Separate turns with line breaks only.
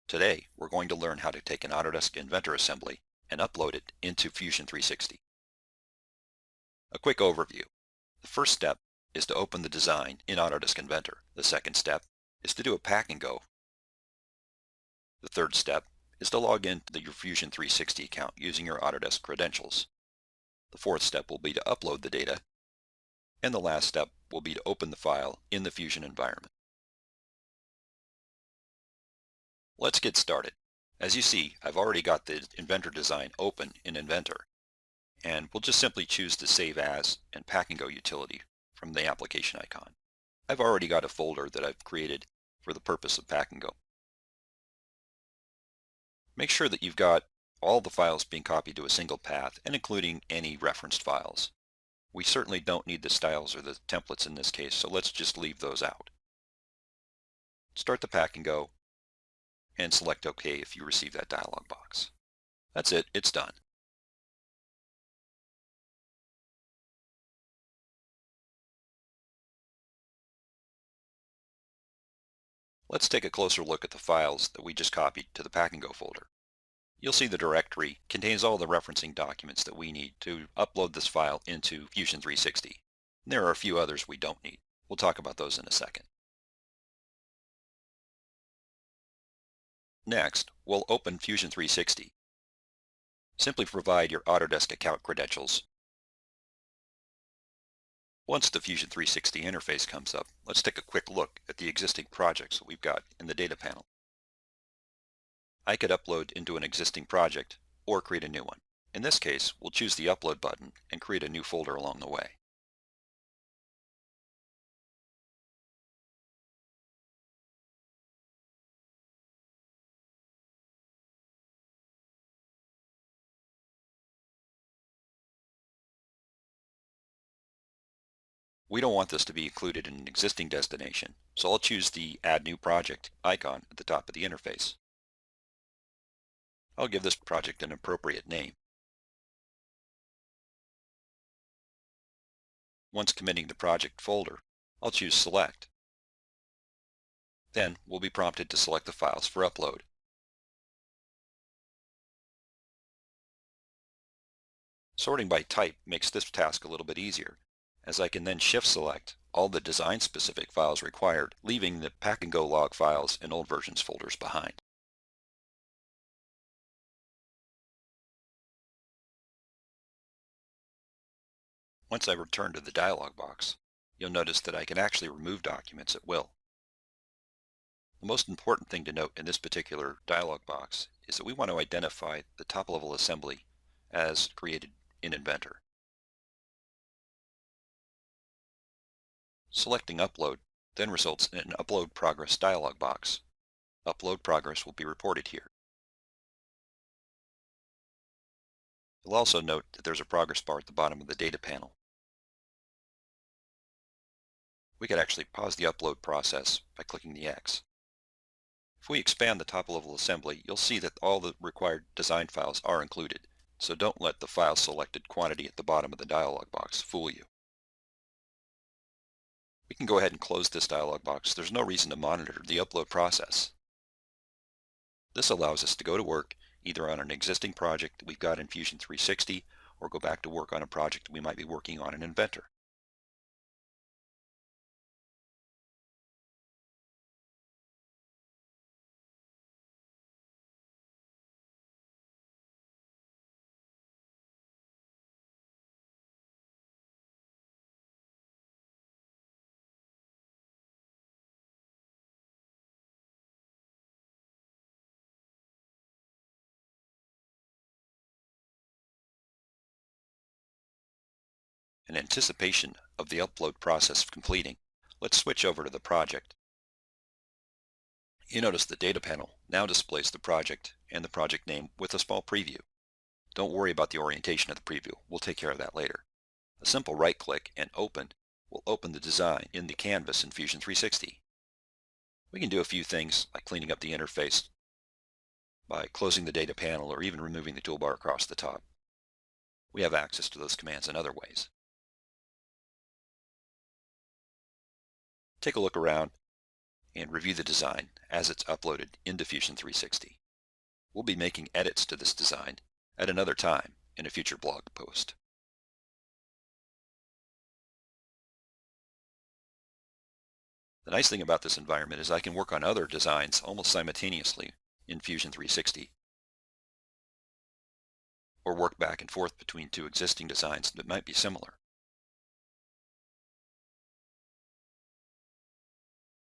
Today, we're going to learn how to take an Autodesk Inventor assembly and upload it into Fusion 360. A quick overview. The first step is to open the design in Autodesk Inventor. The second step is to do a pack and go. The third step is to log into your Fusion 360 account using your Autodesk credentials. The fourth step will be to upload the data. And the last step will be to open the file in the Fusion environment. Let's get started. As you see, I've already got the Inventor design open in Inventor, and we'll just simply choose the Save As and Pack and Go utility from the application icon. I've already got a folder that I've created for the purpose of Pack and Go. Make sure that you've got all the files being copied to a single path and including any referenced files. We certainly don't need the styles or the templates in this case, so let's just leave those out. Start the Pack and Go and select OK if you receive that dialog box. That's it, it's done. Let's take a closer look at the files that we just copied to the Pack and Go folder. You'll see the directory contains all the referencing documents that we need to upload this file into Fusion 360. And there are a few others we don't need. We'll talk about those in a second. Next, we'll open Fusion 360. Simply provide your Autodesk account credentials. Once the Fusion 360 interface comes up, let's take a quick look at the existing projects that we've got in the data panel. I could upload into an existing project or create a new one. In this case, we'll choose the Upload button and create a new folder along the way. We don't want this to be included in an existing destination, so I'll choose the Add New Project icon at the top of the interface. I'll give this project an appropriate name. Once committing the project folder, I'll choose Select. Then we'll be prompted to select the files for upload. Sorting by type makes this task a little bit easier, as I can then shift select all the design-specific files required, leaving the Pack and Go log files and old versions folders behind. Once I return to the dialog box, you'll notice that I can actually remove documents at will. The most important thing to note in this particular dialog box is that we want to identify the top-level assembly as created in Inventor. Selecting Upload then results in an Upload Progress dialog box. Upload progress will be reported here. You'll also note that there's a progress bar at the bottom of the data panel. We could actually pause the upload process by clicking the X. If we expand the top-level assembly, you'll see that all the required design files are included, so don't let the file selected quantity at the bottom of the dialog box fool you. We can go ahead and close this dialog box. There's no reason to monitor the upload process. This allows us to go to work either on an existing project that we've got in Fusion 360 or go back to work on a project we might be working on in Inventor. In anticipation of the upload process completing, let's switch over to the project. You notice the data panel now displays the project and the project name with a small preview. Don't worry about the orientation of the preview. We'll take care of that later. A simple right-click and Open will open the design in the canvas in Fusion 360. We can do a few things like cleaning up the interface by closing the data panel or even removing the toolbar across the top. We have access to those commands in other ways. Take a look around and review the design. as it's uploaded into Fusion 360. We'll be making edits to this design at another time in a future blog post. The nice thing about this environment is I can work on other designs almost simultaneously in Fusion 360, or work back and forth between two existing designs that might be similar.